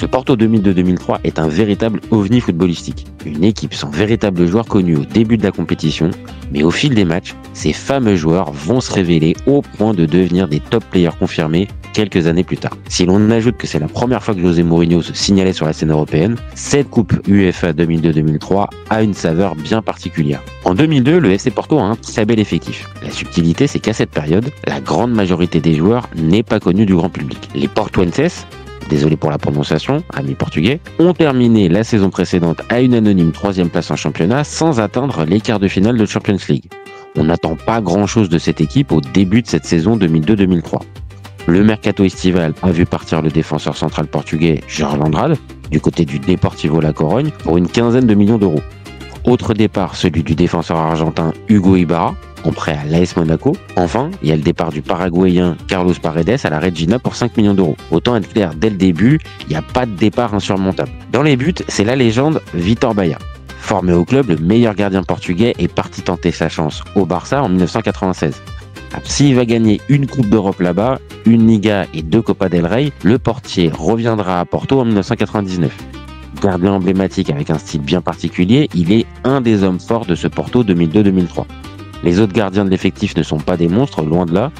Ce Porto 2002-2003 est un véritable ovni footballistique. Une équipe sans véritable joueur connu au début de la compétition, mais au fil des matchs, ces fameux joueurs vont se révéler au point de devenir des top players confirmés quelques années plus tard. Si l'on ajoute que c'est la première fois que José Mourinho se signalait sur la scène européenne, cette coupe UEFA 2002-2003 a une saveur bien particulière. En 2002, le FC Porto a un très bel effectif. La subtilité, c'est qu'à cette période, la grande majorité des joueurs n'est pas connue du grand public. Les Portuenses, désolé pour la prononciation, amis portugais, ont terminé la saison précédente à une anonyme 3e place en championnat sans atteindre les quarts de finale de Champions League. On n'attend pas grand-chose de cette équipe au début de cette saison 2002-2003. Le mercato estival a vu partir le défenseur central portugais Jorge Andrade du côté du Deportivo La Corogne pour une quinzaine de millions d'euros. Autre départ, celui du défenseur argentin Hugo Ibarra, en prêt à l'AS Monaco. Enfin, il y a le départ du Paraguayen Carlos Paredes à la Regina pour 5 millions d'euros. Autant être clair, dès le début, il n'y a pas de départ insurmontable. Dans les buts, c'est la légende Vitor Baía. Formé au club, le meilleur gardien portugais est parti tenter sa chance au Barça en 1996. S'il va gagner une Coupe d'Europe là-bas, une Liga et 2 Copa del Rey, le portier reviendra à Porto en 1999. Gardien emblématique avec un style bien particulier, il est un des hommes forts de ce Porto 2002-2003. Les autres gardiens de l'effectif ne sont pas des monstres, loin de là.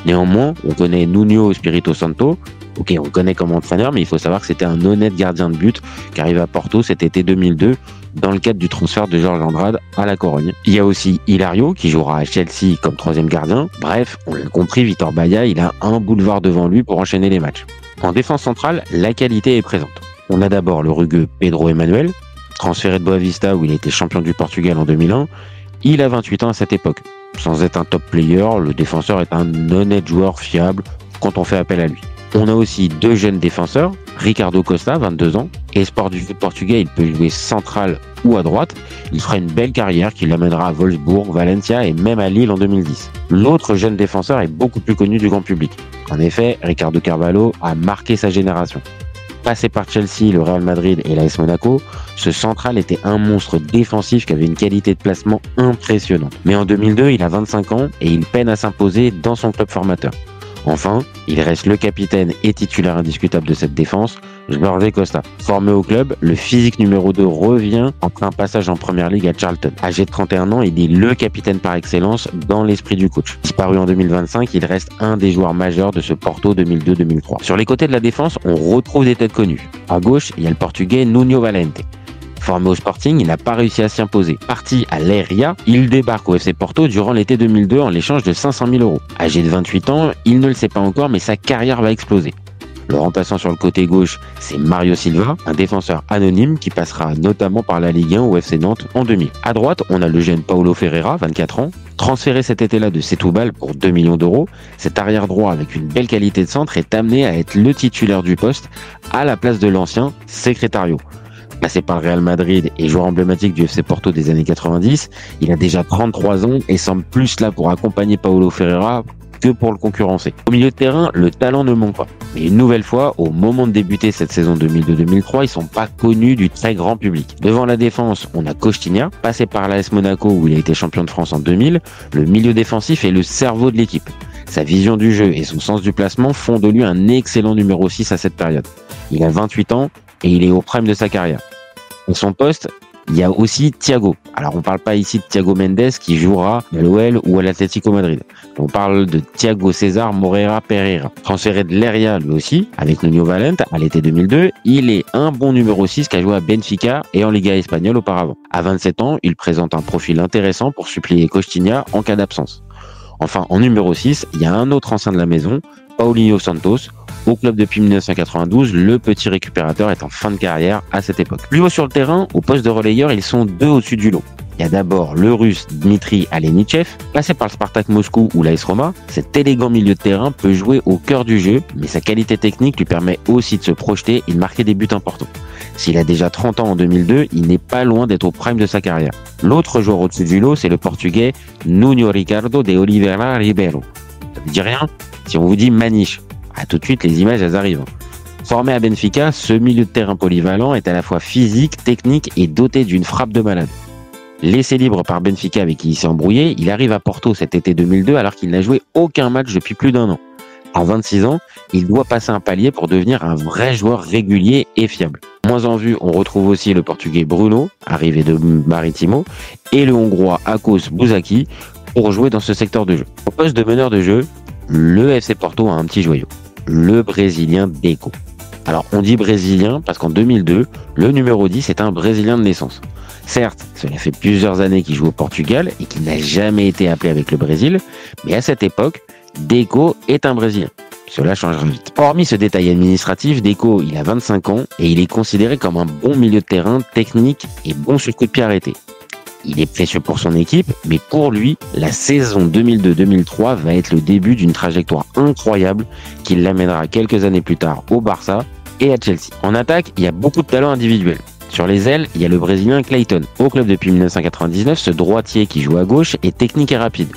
Néanmoins, on connaît Nuno Espirito Santo. Ok, on le connaît comme entraîneur, mais il faut savoir que c'était un honnête gardien de but qui arrive à Porto cet été 2002 dans le cadre du transfert de Jorge Andrade à la Corogne. Il y a aussi Hilario qui jouera à Chelsea comme 3e gardien. Bref, on l'a compris, Vitor Baía, il a un boulevard devant lui pour enchaîner les matchs. En défense centrale, la qualité est présente. On a d'abord le rugueux Pedro Emmanuel, transféré de Boavista où il a été champion du Portugal en 2001. Il a 28 ans à cette époque. Sans être un top player, le défenseur est un honnête joueur fiable quand on fait appel à lui. On a aussi 2 jeunes défenseurs, Ricardo Costa, 22 ans, espoir du foot portugais, il peut jouer central ou à droite. Il fera une belle carrière qui l'amènera à Wolfsburg, Valencia et même à Lille en 2010. L'autre jeune défenseur est beaucoup plus connu du grand public. En effet, Ricardo Carvalho a marqué sa génération. Passé par Chelsea, le Real Madrid et l'AS Monaco, ce central était un monstre défensif qui avait une qualité de placement impressionnante. Mais en 2002, il a 25 ans et il peine à s'imposer dans son club formateur. Enfin, il reste le capitaine et titulaire indiscutable de cette défense, Jorge Costa. Formé au club, le physique numéro 2 revient après un passage en première ligue à Charlton. Âgé de 31 ans, il est le capitaine par excellence dans l'esprit du coach. Disparu en 2025, il reste un des joueurs majeurs de ce Porto 2002-2003. Sur les côtés de la défense, on retrouve des têtes connues. À gauche, il y a le portugais Nuno Valente. Formé au Sporting, il n'a pas réussi à s'y imposer. Parti à l'Eiria, il débarque au FC Porto durant l'été 2002 en l'échange de 500 000 euros. Âgé de 28 ans, il ne le sait pas encore, mais sa carrière va exploser. Le remplaçant sur le côté gauche, c'est Mario Silva, un défenseur anonyme qui passera notamment par la Ligue 1 au FC Nantes en 2000. À droite, on a le jeune Paulo Ferreira, 24 ans, transféré cet été-là de Setúbal pour 2 millions d'euros. Cet arrière droit avec une belle qualité de centre est amené à être le titulaire du poste à la place de l'ancien Secretario. Passé par le Real Madrid et joueur emblématique du FC Porto des années 90, il a déjà 33 ans et semble plus là pour accompagner Paulo Ferreira que pour le concurrencer. Au milieu de terrain, le talent ne manque pas. Mais une nouvelle fois, au moment de débuter cette saison 2002-2003, ils sont pas connus du très grand public. Devant la défense, on a Costinha, passé par l'AS Monaco où il a été champion de France en 2000. Le milieu défensif est le cerveau de l'équipe. Sa vision du jeu et son sens du placement font de lui un excellent numéro 6 à cette période. Il a 28 ans et il est au prime de sa carrière. À son poste, il y a aussi Thiago. Alors on parle pas ici de Thiago Mendes qui jouera à l'OL ou à l'Atlético Madrid. On parle de Thiago César Moreira Pereira. Transféré de l'Eiria lui aussi, avec Nuno Valente à l'été 2002, il est un bon numéro 6 qui a joué à Benfica et en Liga espagnole auparavant. À 27 ans, il présente un profil intéressant pour suppléer Costinha en cas d'absence. Enfin, en numéro 6, il y a un autre ancien de la maison, Paulinho Santos. Au club depuis 1992, le petit récupérateur est en fin de carrière à cette époque. Plus haut sur le terrain, au poste de relayeur, ils sont 2 au-dessus du lot. Il y a d'abord le russe Dmitri Alenichev, passé par le Spartak Moscou ou l'AS Roma. Cet élégant milieu de terrain peut jouer au cœur du jeu, mais sa qualité technique lui permet aussi de se projeter et de marquer des buts importants. S'il a déjà 30 ans en 2002, il n'est pas loin d'être au prime de sa carrière. L'autre joueur au-dessus du lot, c'est le portugais Nuno Ricardo de Oliveira Ribeiro. Ça vous dit rien? Si on vous dit Maniche, tout de suite les images elles arrivent. Formé à Benfica, ce milieu de terrain polyvalent est à la fois physique, technique et doté d'une frappe de malade. Laissé libre par Benfica avec qui il s'est embrouillé, il arrive à Porto cet été 2002 alors qu'il n'a joué aucun match depuis plus d'1 an. À 26 ans, il doit passer un palier pour devenir un vrai joueur régulier et fiable. Moins en vue, on retrouve aussi le portugais Bruno, arrivé de Maritimo, et le hongrois Akos Bouzaki pour jouer dans ce secteur de jeu. Au poste de meneur de jeu, le FC Porto a un petit joyau, le brésilien Deco. Alors on dit brésilien parce qu'en 2002, le numéro 10 est un brésilien de naissance. Certes, cela fait plusieurs années qu'il joue au Portugal et qu'il n'a jamais été appelé avec le Brésil, mais à cette époque, Deco est un Brésilien. Cela changera vite. Hormis ce détail administratif, Deco, il a 25 ans et il est considéré comme un bon milieu de terrain technique et bon sur le coup de pied arrêté. Il est précieux pour son équipe, mais pour lui, la saison 2002-2003 va être le début d'une trajectoire incroyable qui l'amènera quelques années plus tard au Barça et à Chelsea. En attaque, il y a beaucoup de talents individuels. Sur les ailes, il y a le Brésilien Clayton. Au club depuis 1999, ce droitier qui joue à gauche est technique et rapide.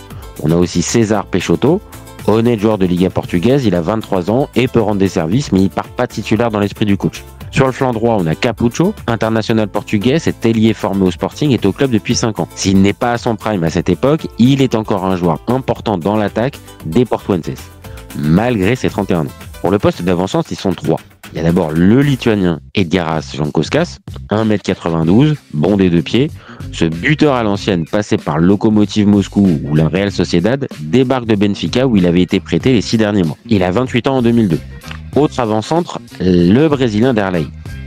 On a aussi César Peixoto, honnête joueur de Liga portugaise, il a 23 ans et peut rendre des services, mais il part pas titulaire dans l'esprit du coach. Sur le flanc droit, on a Capucho, international portugais, cet ailier formé au Sporting est au club depuis 5 ans. S'il n'est pas à son prime à cette époque, il est encore un joueur important dans l'attaque des Portuenses, malgré ses 31 ans. Pour le poste d'avant-centre, ils sont 3. Il y a d'abord le Lituanien Edgaras Jankauskas, 1m92, bon des deux pieds. Ce buteur à l'ancienne, passé par Lokomotiv Moscou ou la Real Sociedad, débarque de Benfica où il avait été prêté les 6 derniers mois. Il a 28 ans en 2002. Autre avant-centre, le Brésilien Derlei.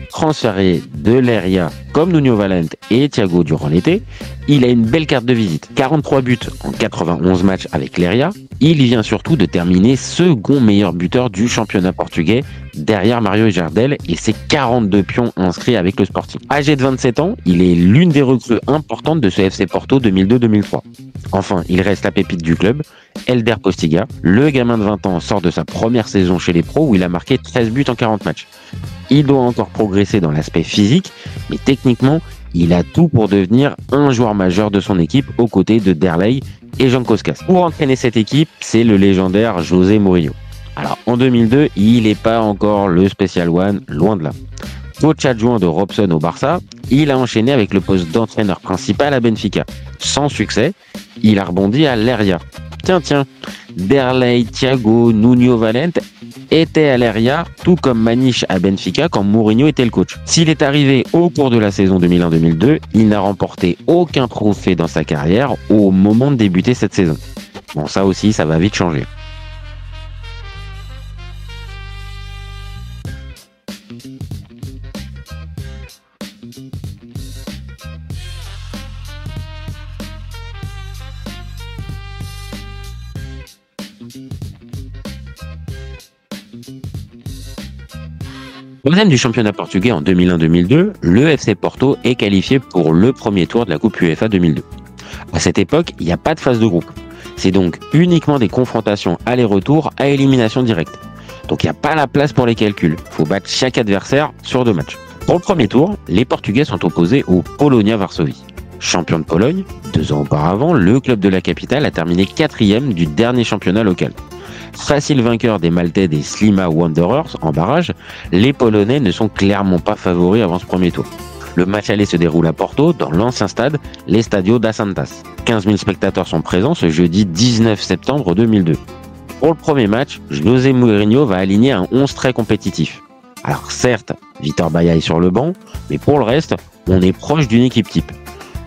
Transféré de l'Eria comme Nuno Valente et Thiago durant l'été, il a une belle carte de visite. 43 buts en 91 matchs avec l'Eria. Il vient surtout de terminer second meilleur buteur du championnat portugais derrière Mario Jardel et ses 42 pions inscrits avec le Sporting. Âgé de 27 ans, il est l'une des recrues importantes de ce FC Porto 2002-2003. Enfin, il reste la pépite du club, Elder Postiga. Le gamin de 20 ans sort de sa première saison chez les pros où il a marqué 13 buts en 40 matchs. Il doit encore progresser dans l'aspect physique, mais techniquement, il a tout pour devenir un joueur majeur de son équipe aux côtés de Derlei et Jankauskas. Pour entraîner cette équipe, c'est le légendaire José Mourinho. Alors en 2002, il n'est pas encore le Special One, loin de là. Coach adjoint de Robson au Barça, il a enchaîné avec le poste d'entraîneur principal à Benfica. Sans succès, il a rebondi à l'Eria. Tiens, Derlei, Thiago, Nuno Valente étaient à l'Eria, tout comme Maniche à Benfica quand Mourinho était le coach. S'il est arrivé au cours de la saison 2001-2002, il n'a remporté aucun trophée dans sa carrière au moment de débuter cette saison. Bon, ça aussi, ça va vite changer. Troisième du championnat portugais en 2001-2002, le FC Porto est qualifié pour le premier tour de la Coupe UEFA 2002. À cette époque, il n'y a pas de phase de groupe. C'est donc uniquement des confrontations aller-retour à élimination directe. Donc il n'y a pas la place pour les calculs. Il faut battre chaque adversaire sur 2 matchs. Pour le premier tour, les Portugais sont opposés au Polonia Varsovie. Champion de Pologne, 2 ans auparavant, le club de la capitale a terminé 4e du dernier championnat local. Facile vainqueur des Maltais des Slima Wanderers en barrage, les Polonais ne sont clairement pas favoris avant ce premier tour. Le match aller se déroule à Porto, dans l'ancien stade, l'Estadio das Antas. 15 000 spectateurs sont présents ce jeudi 19 septembre 2002. Pour le premier match, José Mourinho va aligner un 11 très compétitif. Alors certes, Vitor Baía est sur le banc, mais pour le reste, on est proche d'une équipe type.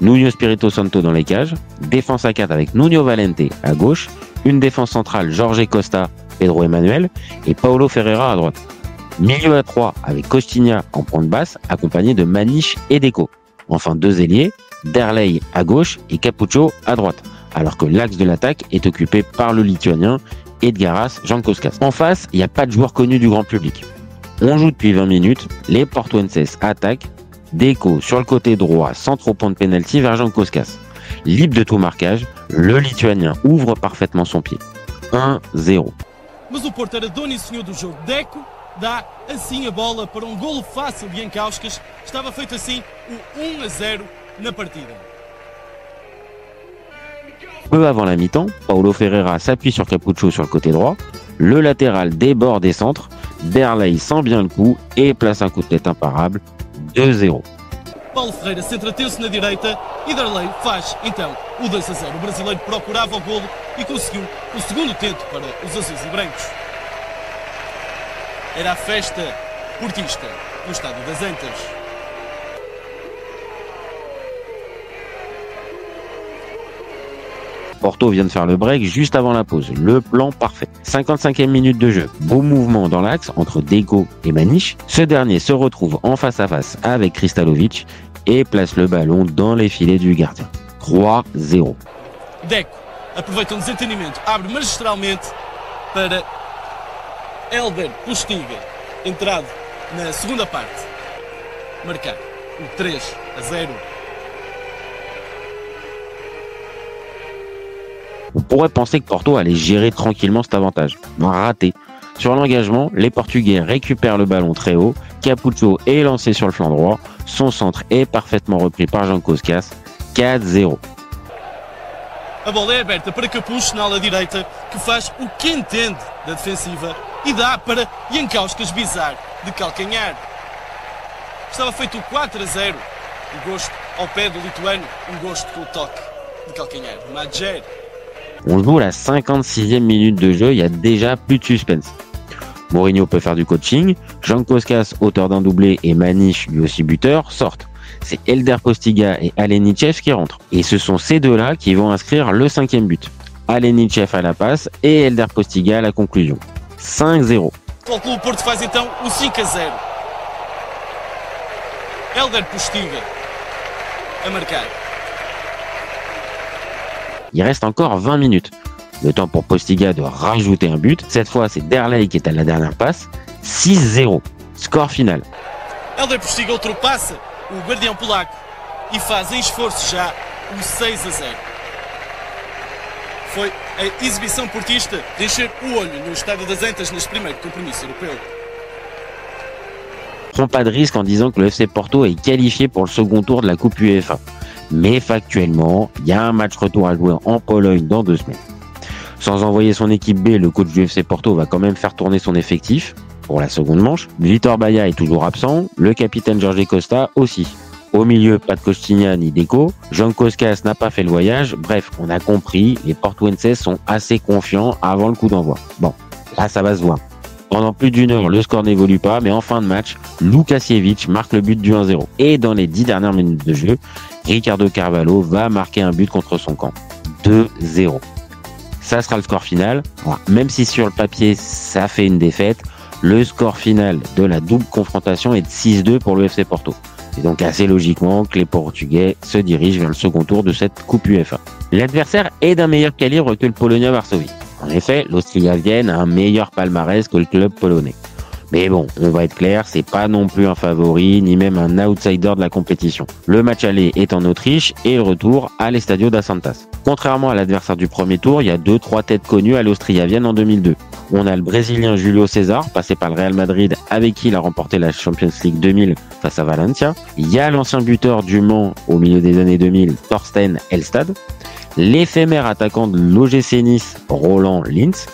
Nuno Espírito Santo dans les cages, défense à 4 avec Nuno Valente à gauche, une défense centrale Jorge Costa, Pedro Emmanuel et Paulo Ferreira à droite. Milieu à 3 avec Costinha en pointe basse, accompagné de Maniche et Deco. Enfin 2 ailiers, Derlei à gauche et Capucho à droite, alors que l'axe de l'attaque est occupé par le Lituanien Edgaras Jankauskas. En face, il n'y a pas de joueur connu du grand public. On joue depuis 20 minutes, les Portuenses attaquent, Deco sur le côté droit sans trop point de pénalty vers Jankauskas. Libre de tout marquage, le Lituanien ouvre parfaitement son pied. 1-0. Mas o Porto era dono e senhor do jogo. Deco dá assim a bola para golo fácil de Jankauskas. Estava feito assim o 1-0 na partida. Peu avant la mi-temps, Paulo Ferreira s'appuie sur Capucho sur le côté droit. Le latéral déborde des centres. Derlei sent bien le coup et place un coup de tête imparable. 2-0. Paulo Ferreira centra-teu-se na direita e Derlei faz então o 2-0. O brasileiro procurava o golo e conseguiu o segundo tento para os azuis e brancos. era a festa portista no Estádio das Antas. Porto vient de faire le break juste avant la pause. Le plan parfait. 55e minute de jeu. Beau mouvement dans l'axe entre Deco et Maniche. Ce dernier se retrouve en face à face avec Kristalovic et place le ballon dans les filets du gardien. 3-0. Deco aproveita desentendimento, abre magistralmente para Hélder Postiga, entrado na segunda parte, marcar o 3-0. On pourrait penser que Porto allait gérer tranquillement cet avantage. Raté. Sur l'engagement, les Portugais récupèrent le ballon très haut. Capucho est lancé sur le flanc droit. Son centre est parfaitement repris par Jean Koskas. 4-0. A bola é aberta para Capucho na ala direita, que faz o que entende da defensiva e dá para Jankauskas bizar de calcanhar. Estava feito o 4-0. Um gosto ao pé do lituano, um gosto com o toque de calcanhar. Madjer. On joue la 56e minute de jeu, il y a déjà plus de suspense. Mourinho peut faire du coaching, Jean Koskas, auteur d'un doublé, et Maniche, lui aussi buteur, sortent. C'est Hélder Postiga et Alenichev qui rentrent. Et ce sont ces deux-là qui vont inscrire le 5e but. Alenichev à la passe et Hélder Postiga à la conclusion. 5-0. O Clube Porto faz então o 5-0. Hélder Postiga a marcar. Il reste encore 20 minutes. Le temps pour Postiga de rajouter un but. Cette fois, c'est Derlei qui est à la dernière passe. 6-0. Score final. Hélder Postiga ultrapassa o guardião polaco e faz em esforço já o 6-0. Foi a exibição portista de encher o olho no Estádio das Antas neste primeiro compromisso europeu. Prends pas de risque en disant que le FC Porto est qualifié pour le second tour de la Coupe UEFA. Mais factuellement, il y a un match retour à jouer en Pologne dans 2 semaines. Sans envoyer son équipe B, le coach du FC Porto va quand même faire tourner son effectif pour la seconde manche. Vitor Baia est toujours absent, le capitaine Jorge Costa aussi. Au milieu, pas de Costinha ni Deco. Jean Koskas n'a pas fait le voyage. Bref, on a compris, les Portuenses sont assez confiants avant le coup d'envoi. Bon, là ça va se voir. Pendant plus d'une heure, le score n'évolue pas, mais en fin de match, Lukasiewicz marque le but du 1-0. Et dans les 10 dernières minutes de jeu, Ricardo Carvalho va marquer un but contre son camp. 2-0. Ça sera le score final. Alors, même si sur le papier, ça fait une défaite, le score final de la double confrontation est de 6-2 pour le FC Porto. C'est donc assez logiquement que les Portugais se dirigent vers le second tour de cette Coupe UEFA. L'adversaire est d'un meilleur calibre que le Polonia Varsovie. En effet, l'Austria Vienne a un meilleur palmarès que le club polonais. Mais bon, on va être clair, c'est pas non plus un favori, ni même un outsider de la compétition. Le match aller est en Autriche et le retour à l'Estadio da Santas. Contrairement à l'adversaire du premier tour, il y a 2-3 têtes connues à l'Austria Vienne en 2002. On a le Brésilien Julio César, passé par le Real Madrid, avec qui il a remporté la Champions League 2000 face à Valencia. Il y a l'ancien buteur du Mans au milieu des années 2000, Thorsten Elstad. L'éphémère attaquant de l'OGC Nice, Roland Lintz.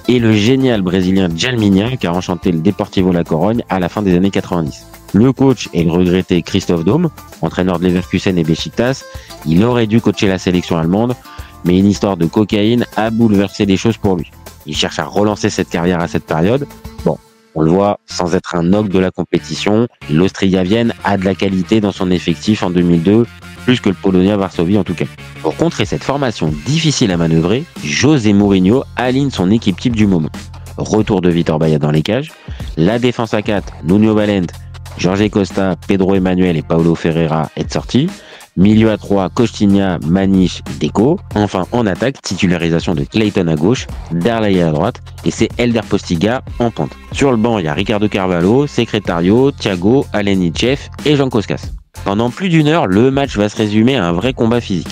Et le génial brésilien Djalminha qui a enchanté le Deportivo La Corogne à la fin des années 90. Le coach est le regretté Christophe Daum, entraîneur de Leverkusen et Beşiktaş. Il aurait dû coacher la sélection allemande, mais une histoire de cocaïne a bouleversé les choses pour lui. Il cherche à relancer cette carrière à cette période. Bon, on le voit, sans être un ogre de la compétition, l'Austria Vienne a de la qualité dans son effectif en 2002, plus que le Polonia Varsovie en tout cas. Pour contrer cette formation difficile à manœuvrer, José Mourinho aligne son équipe type du moment. Retour de Vitor Baia dans les cages, la défense à 4, Nuno Valente, Jorge Costa, Pedro Emmanuel et Paulo Ferreira est sorti. Milieu à 3, Costinha, Maniche, Deco. Enfin, en attaque, titularisation de Clayton à gauche, Derlei à droite, et c'est Hélder Postiga en pointe. Sur le banc, il y a Ricardo Carvalho, Secretario, Thiago, Alenichev et Jean Koskas. Pendant plus d'une heure, le match va se résumer à un vrai combat physique.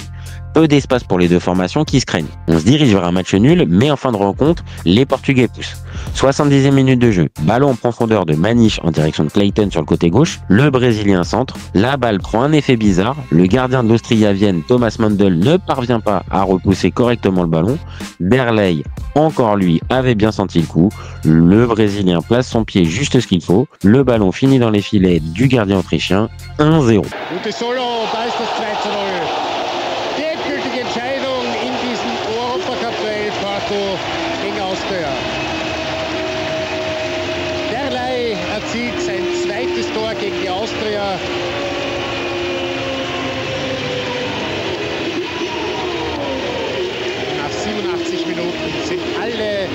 Peu d'espace pour les deux formations qui se craignent. On se dirige vers un match nul, mais en fin de rencontre, les Portugais poussent. 70e minute de jeu, ballon en profondeur de Maniche en direction de Clayton sur le côté gauche, le Brésilien centre, la balle prend un effet bizarre, le gardien de l'Austria Vienne, Thomas Mandel, ne parvient pas à repousser correctement le ballon, Derlei, encore lui, avait bien senti le coup, le Brésilien place son pied juste ce qu'il faut, le ballon finit dans les filets du gardien autrichien, 1-0. erzielt sein zweites Tor gegen die Austria. Nach 87 Minuten sind alle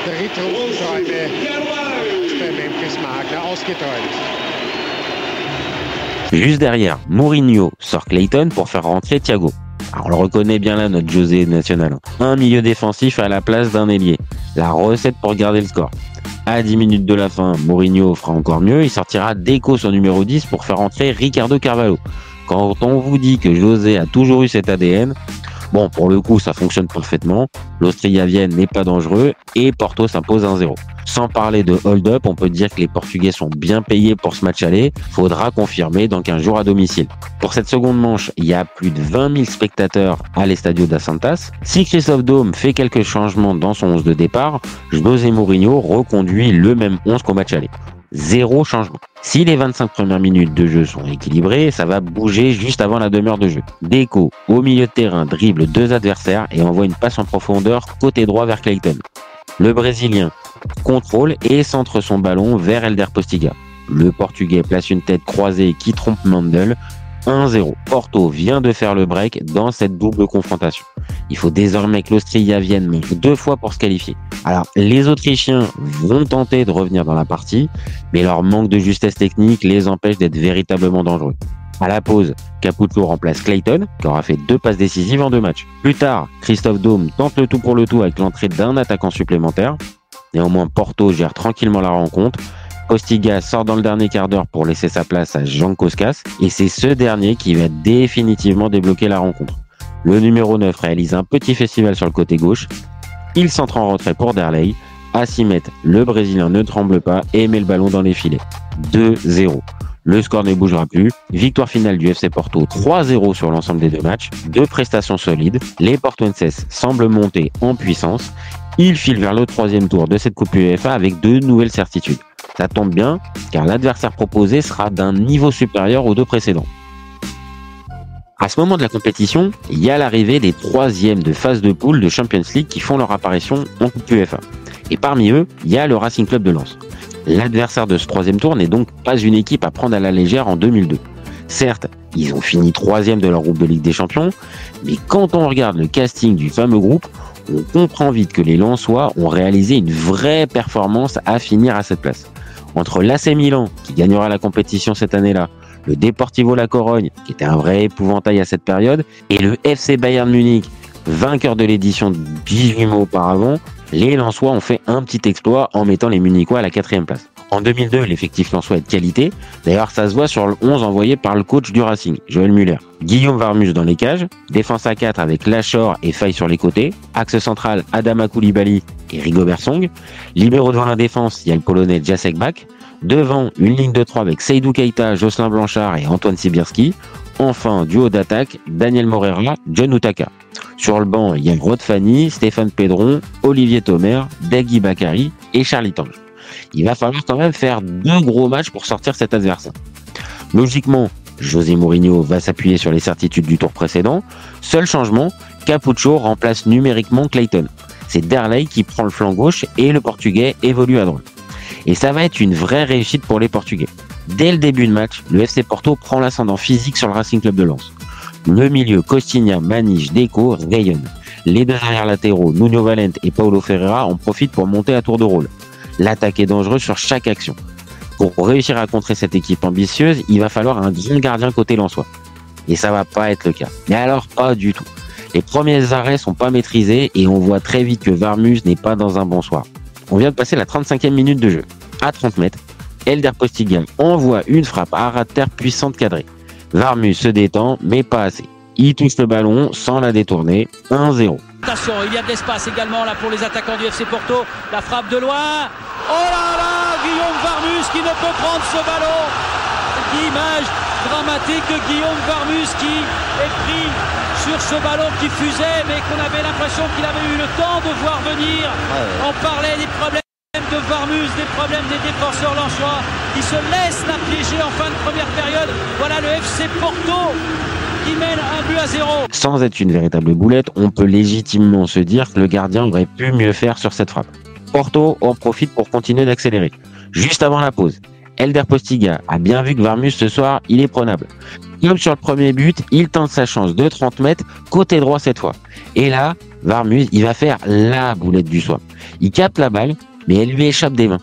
Drittrundenträume bei Memphis Magna ausgeträumt. Juste derrière, Mourinho sort Clayton pour faire rentrer Thiago. Alors, on le reconnaît bien là, notre José national. Un milieu défensif à la place d'un ailier. La recette pour garder le score. À 10 minutes de la fin, Mourinho fera encore mieux. Il sortira Deco son numéro 10 pour faire entrer Ricardo Carvalho. Quand on vous dit que José a toujours eu cet ADN, bon, pour le coup, ça fonctionne parfaitement. L'Austria Vienne n'est pas dangereux et Porto s'impose 1-0. Sans parler de hold-up, on peut dire que les Portugais sont bien payés pour ce match aller. Faudra confirmer dans 15 jours à domicile. Pour cette seconde manche, il y a plus de 20 000 spectateurs à l'Estadio da Santas. Si Christophe Daum fait quelques changements dans son 11 de départ, José Mourinho reconduit le même 11 qu'au match aller. Zéro changement. Si les 25 premières minutes de jeu sont équilibrées, ça va bouger juste avant la demi-heure de jeu. Deco, au milieu de terrain, dribble 2 adversaires et envoie une passe en profondeur côté droit vers Clayton. Le Brésilien contrôle et centre son ballon vers Elder Postiga. Le Portugais place une tête croisée qui trompe Mandel. 1-0. Porto vient de faire le break dans cette double confrontation. Il faut désormais que l'Austria Vienne manque 2 fois pour se qualifier. Alors, les Autrichiens vont tenter de revenir dans la partie, mais leur manque de justesse technique les empêche d'être véritablement dangereux. À la pause, Caputo remplace Clayton, qui aura fait 2 passes décisives en 2 matchs. Plus tard, Christophe Daum tente le tout pour le tout avec l'entrée d'un attaquant supplémentaire. Néanmoins, Porto gère tranquillement la rencontre. Postiga sort dans le dernier quart d'heure pour laisser sa place à Jean Koskas, et c'est ce dernier qui va définitivement débloquer la rencontre. Le numéro 9 réalise un petit festival sur le côté gauche. Il centre en retrait pour Derlei. À 6 mètres, le Brésilien ne tremble pas et met le ballon dans les filets. 2-0. Le score ne bougera plus. Victoire finale du FC Porto 3-0 sur l'ensemble des 2 matchs. 2 prestations solides. Les Portuenses semblent monter en puissance. Ils filent vers le 3e tour de cette Coupe UEFA avec 2 nouvelles certitudes. Ça tombe bien, car l'adversaire proposé sera d'un niveau supérieur aux 2 précédents. À ce moment de la compétition, il y a l'arrivée des 3e de phase de poule de Champions League qui font leur apparition en Coupe UEFA. Et parmi eux, il y a le Racing Club de Lens. L'adversaire de ce 3e tour n'est donc pas une équipe à prendre à la légère en 2002. Certes, ils ont fini 3e de leur groupe de Ligue des Champions, mais quand on regarde le casting du fameux groupe, on comprend vite que les Lensois ont réalisé une vraie performance à finir à cette place. Entre l'AC Milan, qui gagnera la compétition cette année-là, le Deportivo La Corogne, qui était un vrai épouvantail à cette période, et le FC Bayern Munich, vainqueur de l'édition 18 mois auparavant, les Lensois ont fait un petit exploit en mettant les Munichois à la 4e place. En 2002, l'effectif lensois est de qualité. D'ailleurs, ça se voit sur le 11 envoyé par le coach du Racing, Joël Muller. Guillaume Varmus dans les cages, défense à 4 avec Lachor et Faye sur les côtés, axe central Adama Koulibaly et Rigobert Song, libéraux devant la défense, il y a le Polonais Jacek Bak, devant une ligne de 3 avec Seydou Keita, Jocelyn Blanchard et Antoine Sibirski, enfin duo d'attaque, Daniel Morera, John Utaka. Sur le banc, il y a Rod Fanny, Stéphane Pedron, Olivier Thomer, Dagui Bakary et Charlie Tange. Il va falloir quand même faire 2 gros matchs pour sortir cet adversaire. Logiquement, José Mourinho va s'appuyer sur les certitudes du tour précédent. Seul changement, Capucho remplace numériquement Clayton. C'est Derlei qui prend le flanc gauche et le Portugais évolue à droite. Et ça va être une vraie réussite pour les Portugais. Dès le début de match, le FC Porto prend l'ascendant physique sur le Racing Club de Lens. Le milieu Costinha, Maniche, Deco rayonne. Les 2 arrières latéraux, Nuno Valente et Paulo Ferreira en profitent pour monter à tour de rôle. L'attaque est dangereuse sur chaque action. Pour réussir à contrer cette équipe ambitieuse, il va falloir un grand gardien côté lensois. Et ça va pas être le cas. Mais alors, pas du tout. Les premiers arrêts sont pas maîtrisés et on voit très vite que Varmus n'est pas dans un bon soir. On vient de passer la 35e minute de jeu. À 30 mètres, Elder Postiga envoie une frappe à ras de terre puissante cadrée. Varmus se détend, mais pas assez. Il touche le ballon sans la détourner. 1-0. Attention, il y a de l'espace également là pour les attaquants du FC Porto. La frappe de loin. Oh là là, Guillaume Varmus qui ne peut prendre ce ballon. Image dramatique de Guillaume Varmus qui est pris sur ce ballon qui fusait, mais qu'on avait l'impression qu'il avait eu le temps de voir venir. On parlait des problèmes de Varmus, des problèmes des défenseurs lensois qui se laissent la piéger en fin de première période. Voilà le FC Porto qui mène 1-0. Sans être une véritable boulette, on peut légitimement se dire que le gardien aurait pu mieux faire sur cette frappe. Porto en profite pour continuer d'accélérer. Juste avant la pause, Elder Postiga a bien vu que Varmus ce soir, il est prenable. Comme sur le premier but, il tente sa chance de 30 mètres, côté droit cette fois. Et là, Varmus, il va faire la boulette du soir. Il capte la balle, mais elle lui échappe des mains.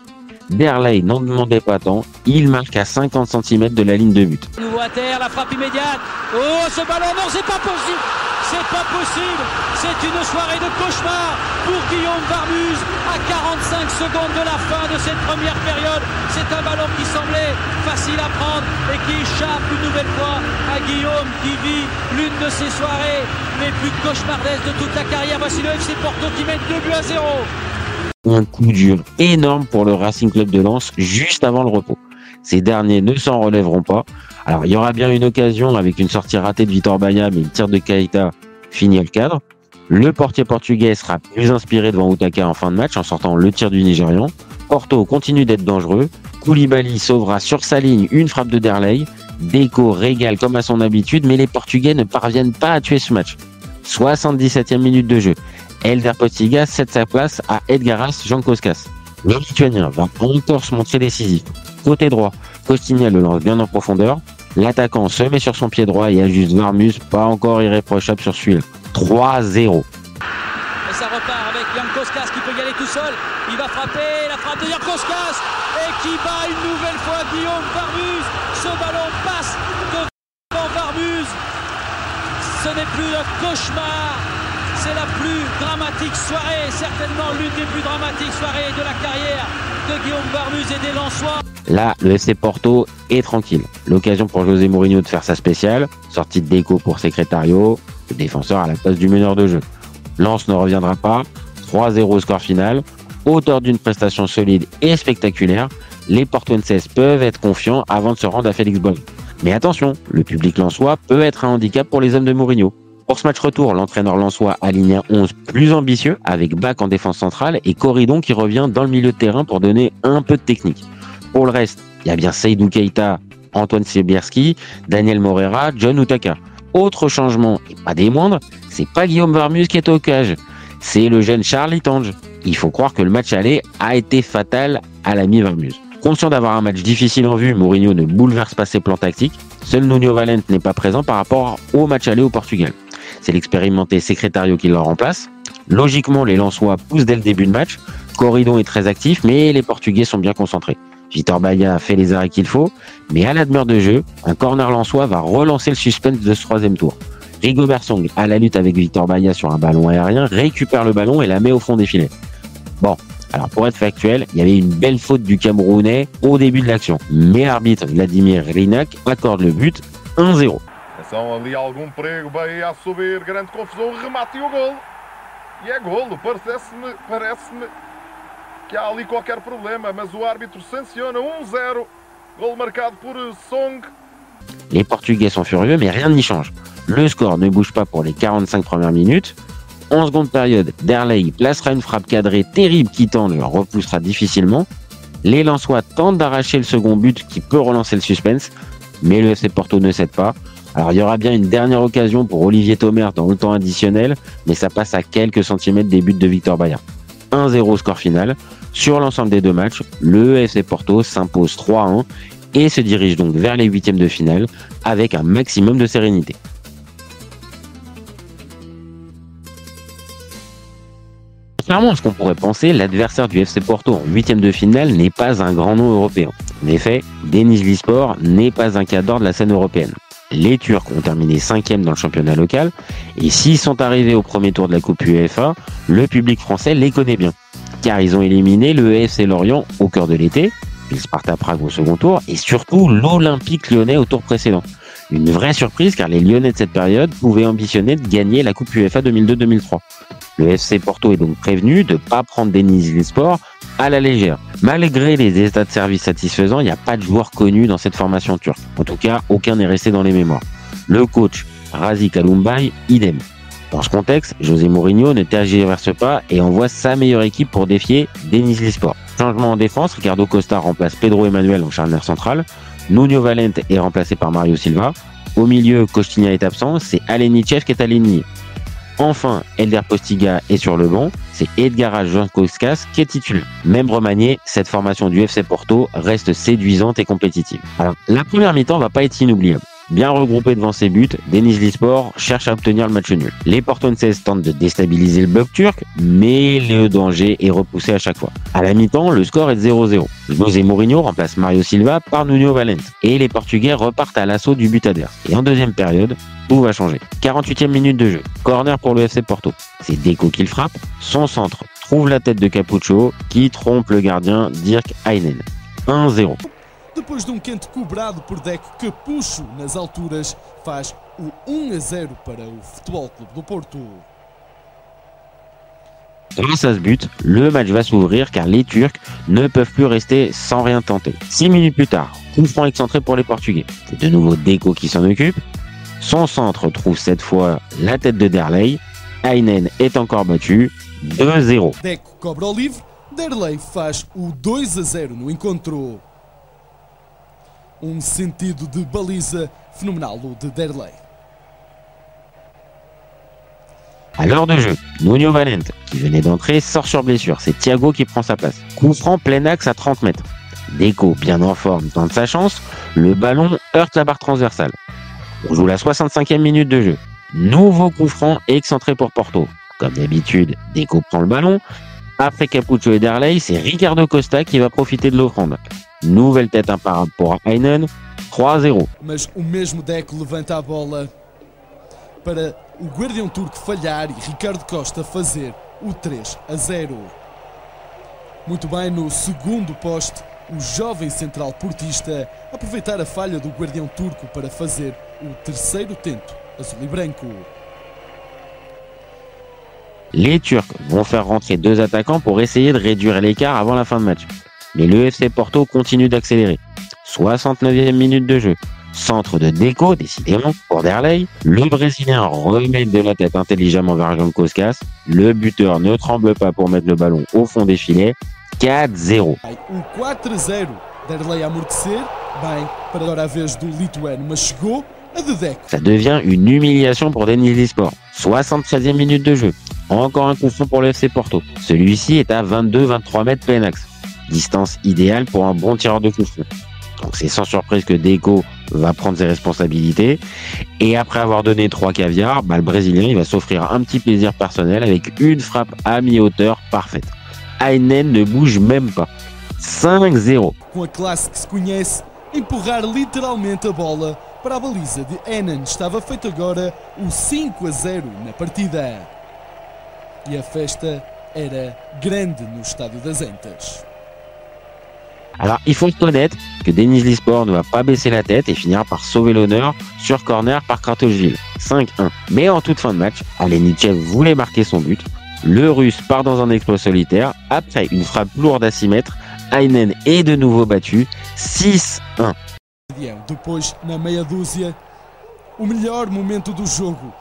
Derley n'en demandait pas tant, il marque à 50 cm de la ligne de but. Nouveau à terre, la frappe immédiate. Oh, ce ballon, non, c'est pas possible. C'est pas possible. C'est une soirée de cauchemar pour Guillaume Varmus à 45 secondes de la fin de cette première période. C'est un ballon qui semblait facile à prendre et qui échappe une nouvelle fois à Guillaume qui vit l'une de ses soirées les plus cauchemardesques de toute la carrière. Voici le FC Porto qui met 2-0. Un coup dur énorme pour le Racing Club de Lens juste avant le repos. Ces derniers ne s'en relèveront pas. Alors il y aura bien une occasion avec une sortie ratée de Vitor Baia, mais le tir de Keita finit le cadre. Le portier portugais sera plus inspiré devant Utaka en fin de match en sortant le tir du Nigérian. Porto continue d'être dangereux. Koulibaly sauvera sur sa ligne une frappe de Derley. Deco régale comme à son habitude, mais les Portugais ne parviennent pas à tuer ce match. 77e minute de jeu. Elder Postiga cède sa place à Edgaras Jankowskas. Le Lituanien va encore se montrer décisif. Côté droit, Costinha le lance bien en profondeur. L'attaquant se met sur son pied droit et ajuste Varmus, pas encore irréprochable sur celui-là. 3-0. Et ça repart avec Jankowskas qui peut y aller tout seul. Il va frapper, la frappe de Jankowskas et qui bat une nouvelle fois Guillaume Varmus. Ce ballon passe devant Varmus. Ce n'est plus un cauchemar. C'est la plus dramatique soirée, certainement l'une des plus dramatiques soirées de la carrière de Guillaume Varmus et des Lensois. Là, le FC Porto est tranquille. L'occasion pour José Mourinho de faire sa spéciale, sortie de Deco pour Secretario, le défenseur à la place du meneur de jeu. Lens ne reviendra pas, 3-0 score final. Auteur d'une prestation solide et spectaculaire, les Portuenses peuvent être confiants avant de se rendre à Félix Boeuf. Mais attention, le public lensois peut être un handicap pour les hommes de Mourinho. Pour ce match retour, l'entraîneur lensois aligne un 11 plus ambitieux avec Bach en défense centrale et Corridon qui revient dans le milieu de terrain pour donner un peu de technique. Pour le reste, il y a bien Seydou Keita, Antoine Sibierski, Daniel Moreira, John Utaka. Autre changement, et pas des moindres, c'est pas Guillaume Varmus qui est au cage, c'est le jeune Charlie Tange. Il faut croire que le match aller a été fatal à l'ami Varmus. Conscient d'avoir un match difficile en vue, Mourinho ne bouleverse pas ses plans tactiques. Seul Nuno Valente n'est pas présent par rapport au match aller au Portugal. C'est l'expérimenté Secretario qui le remplace. Logiquement, les Lensois poussent dès le début de match. Corridon est très actif, mais les Portugais sont bien concentrés. Vitor Baia fait les arrêts qu'il faut, mais à la demeure de jeu, un corner lensois va relancer le suspense de ce troisième tour. Rigobert Song, à la lutte avec Vitor Baia sur un ballon aérien, récupère le ballon et la met au fond des filets. Bon, alors pour être factuel, il y avait une belle faute du Camerounais au début de l'action, mais l'arbitre Vladimir Rinak accorde le but 1-0. Atenção, ali algum perigo, Bahia a subir, grande confusão, remate e o golo. E é golo, parece-me que há ali qualquer problema, mas o árbitro sanciona 1-0, golo marcado por Song. Les Portugais sont furieux, mais rien n'y change. Le score ne bouge pas pour les 45 premières minutes. En seconde période, Derley placera une frappe cadrée terrible qui tente, le repoussera difficilement. Les Lensois tentent d'arracher le second but qui peut relancer le suspense, mais le FC Porto ne cède pas. Alors il y aura bien une dernière occasion pour Olivier Thomer dans le temps additionnel, mais ça passe à quelques centimètres des buts de Vitor Baia. 1-0 score final. Sur l'ensemble des deux matchs, le FC Porto s'impose 3-1 et se dirige donc vers les huitièmes de finale avec un maximum de sérénité. Contrairement à ce qu'on pourrait penser, l'adversaire du FC Porto en huitième de finale n'est pas un grand nom européen. En effet, Denizlispor n'est pas un cadre de la scène européenne. Les Turcs ont terminé 5e dans le championnat local et s'ils sont arrivés au premier tour de la Coupe UEFA, le public français les connaît bien. Car ils ont éliminé le FC Lorient au cœur de l'été, puis le Sparta Prague au second tour et surtout l'Olympique Lyonnais au tour précédent. Une vraie surprise car les Lyonnais de cette période pouvaient ambitionner de gagner la Coupe UEFA 2002-2003. Le FC Porto est donc prévenu de ne pas prendre Denizlispor à la légère. Malgré les états de service satisfaisants, il n'y a pas de joueurs connus dans cette formation turque. En tout cas, aucun n'est resté dans les mémoires. Le coach, Razi Kaloumbay, idem. Dans ce contexte, José Mourinho ne tergiverse pas et envoie sa meilleure équipe pour défier Denizlispor. Changement en défense, Ricardo Costa remplace Pedro Emmanuel en charnière centrale. Nuno Valente est remplacé par Mario Silva. Au milieu, Costinha est absent, c'est Alenichev qui est aligné. Enfin, Elder Postiga est sur le banc, c'est Edgaras Jankowskas qui est titulaire. Même remanié, cette formation du FC Porto reste séduisante et compétitive. Alors, la première mi-temps va pas être inoubliable. Bien regroupé devant ses buts, Denizlispor cherche à obtenir le match nul. Les Portuenses tentent de déstabiliser le bloc turc, mais le danger est repoussé à chaque fois. À la mi-temps, le score est de 0-0. José Mourinho remplace Mario Silva par Nuno Valente et les Portugais repartent à l'assaut du but adverse. Et en deuxième période, tout va changer. 48e minute de jeu, corner pour le FC Porto. C'est Deco qui le frappe, son centre trouve la tête de Capucho qui trompe le gardien Dirk Aynen. 1-0. Depois canto cobrado por Deco Capucho nas alturas, faz o 1-0 para o Futebol Clube do Porto. Grâce à ce but, le match va s'ouvrir car les Turcs ne peuvent plus rester sans rien tenter. 6 minutes plus tard, coup franc excentré pour les Portugais. C'est de nouveau Deco qui s'en occupe. Son centre trouve cette fois la tête de Derlei. Aynen est encore battu. 2-0. Deco cobra o livre, Derlei faz o 2-0 no encontro. Sentido de baliza fenomenal de Derlei. À l'heure de jeu, Nuno Valente, qui venait d'entrer, sort sur blessure. C'est Thiago qui prend sa place. Coup franc plein axe à 30 mètres. Deco, bien en forme, tente sa chance. Le ballon heurte la barre transversale. On joue la 65e minute de jeu. Nouveau coup franc excentré pour Porto. Comme d'habitude, Deco prend le ballon. Après Capucho et Derlei, c'est Ricardo Costa qui va profiter de l'offrande. Nouvelle tête imparable pour Aynen, 3-0. Mas o mesmo Deco levanta a bola para o guardião turco falhar e Ricardo Costa fazer o 3-0. Muito bem no segundo poste, o jovem central portista aproveitar a falha do guardião turco para fazer o terceiro tento azul e branco. Les Turcs vont faire rentrer 2 attaquants pour essayer de réduire l'écart avant la fin de match. Mais le FC Porto continue d'accélérer. 69e minute de jeu. Centre de Deco, décidément, pour Derlei. Le Brésilien remet de la tête intelligemment vers Jankowskas. Le buteur ne tremble pas pour mettre le ballon au fond des filets. 4-0. O 4-0. Derlei a amortecer. Bem, para agora a vez do lituano, mas chegou a de Deco. Ça devient une humiliation pour Denizlispor. 73e minute de jeu. Encore un coup franc pour le FC Porto. Celui-ci est à 22-23 mètres plein axe. Distance idéale pour un bon tireur de coup franc. Donc c'est sans surprise que Deco va prendre ses responsabilités. Et après avoir donné 3 caviars, le Brésilien il va s'offrir un petit plaisir personnel avec une frappe à mi-hauteur parfaite. Aynen ne bouge même pas. 5-0. Com a classe que se conhece, empurrar literalmente a bola para a baliza de Aynen. Estava feito agora o 5-0 na partida. E a festa era grande no Estádio das Antas. Alors, il faut reconnaître que Denizlispor ne va pas baisser la tête et finira par sauver l'honneur sur corner par Kratochvili. 5-1. Mais en toute fin de match, Alenichev voulait marquer son but. Le Russe part dans un exploit solitaire. Après une frappe lourde à 6 mètres, Aynen est de nouveau battu. 6-1. Depois, na meia dúzia, o melhor momento do jogo.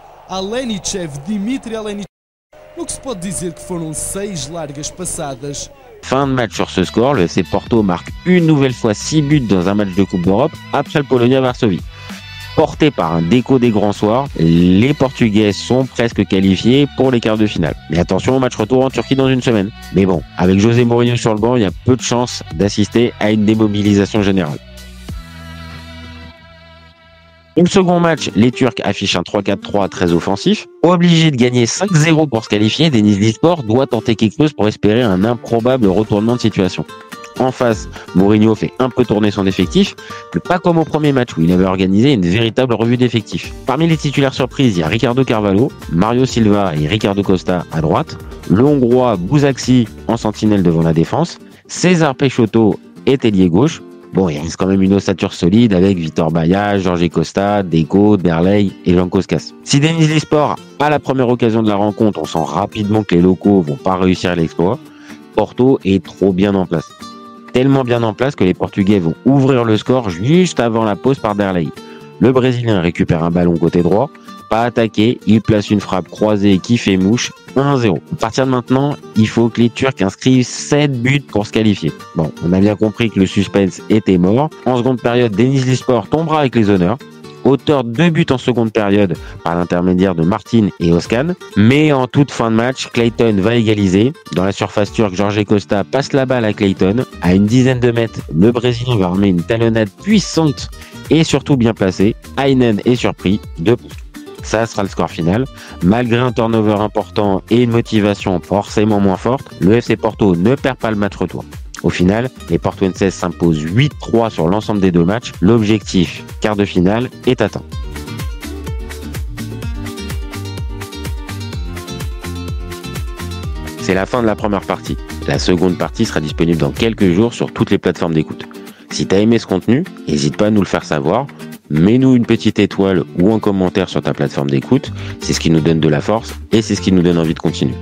Dimitri Alenichev. No que se pode dizer que foram 6 largas passadas. Fin de match sur ce score, le FC Porto marque une nouvelle fois 6 buts dans un match de Coupe d'Europe après le Polonia-Varsovie. Porté par un Deco des grands soirs, les Portugais sont presque qualifiés pour les quarts de finale. Mais attention au match retour en Turquie dans une semaine. Mais bon, avec José Mourinho sur le banc, il y a peu de chances d'assister à une démobilisation générale. Au second match, les Turcs affichent un 3-4-3 très offensif. Obligé de gagner 5-0 pour se qualifier, Denizlispor doit tenter quelque chose pour espérer un improbable retournement de situation. En face, Mourinho fait un peu tourner son effectif, mais pas comme au premier match où il avait organisé une véritable revue d'effectifs. Parmi les titulaires surprises, il y a Ricardo Carvalho, Mario Silva et Ricardo Costa à droite, le Hongrois Bouzaxi en sentinelle devant la défense, César Peixoto est ailier gauche. Bon, il reste quand même une ossature solide avec Vitor Baia, Jorge Costa, Deco, Derlei et Jankowskas. Si Denizlispor a la première occasion de la rencontre, on sent rapidement que les locaux vont pas réussir l'exploit. Porto est trop bien en place. Tellement bien en place que les Portugais vont ouvrir le score juste avant la pause par Derlei. Le Brésilien récupère un ballon côté droit, pas attaqué, il place une frappe croisée qui fait mouche, 1-0. À partir de maintenant, il faut que les Turcs inscrivent 7 buts pour se qualifier. Bon, on a bien compris que le suspense était mort. En seconde période, Denizlispor tombera avec les honneurs. auteur de 2 buts en seconde période par l'intermédiaire de Martin et Oscan. Mais en toute fin de match, Clayton va égaliser. Dans la surface turque, Jorge Costa passe la balle à Clayton. À une dizaine de mètres, le Brésilien va remettre une talonnade puissante et surtout bien placée. Aynen est surpris, 2 points. Ça sera le score final. Malgré un turnover important et une motivation forcément moins forte, le FC Porto ne perd pas le match retour. Au final, les Portuenses s'imposent 8-3 sur l'ensemble des 2 matchs. L'objectif, quart de finale, est atteint. C'est la fin de la première partie. La seconde partie sera disponible dans quelques jours sur toutes les plateformes d'écoute. Si tu as aimé ce contenu, n'hésite pas à nous le faire savoir. Mets-nous une petite étoile ou un commentaire sur ta plateforme d'écoute. C'est ce qui nous donne de la force et c'est ce qui nous donne envie de continuer.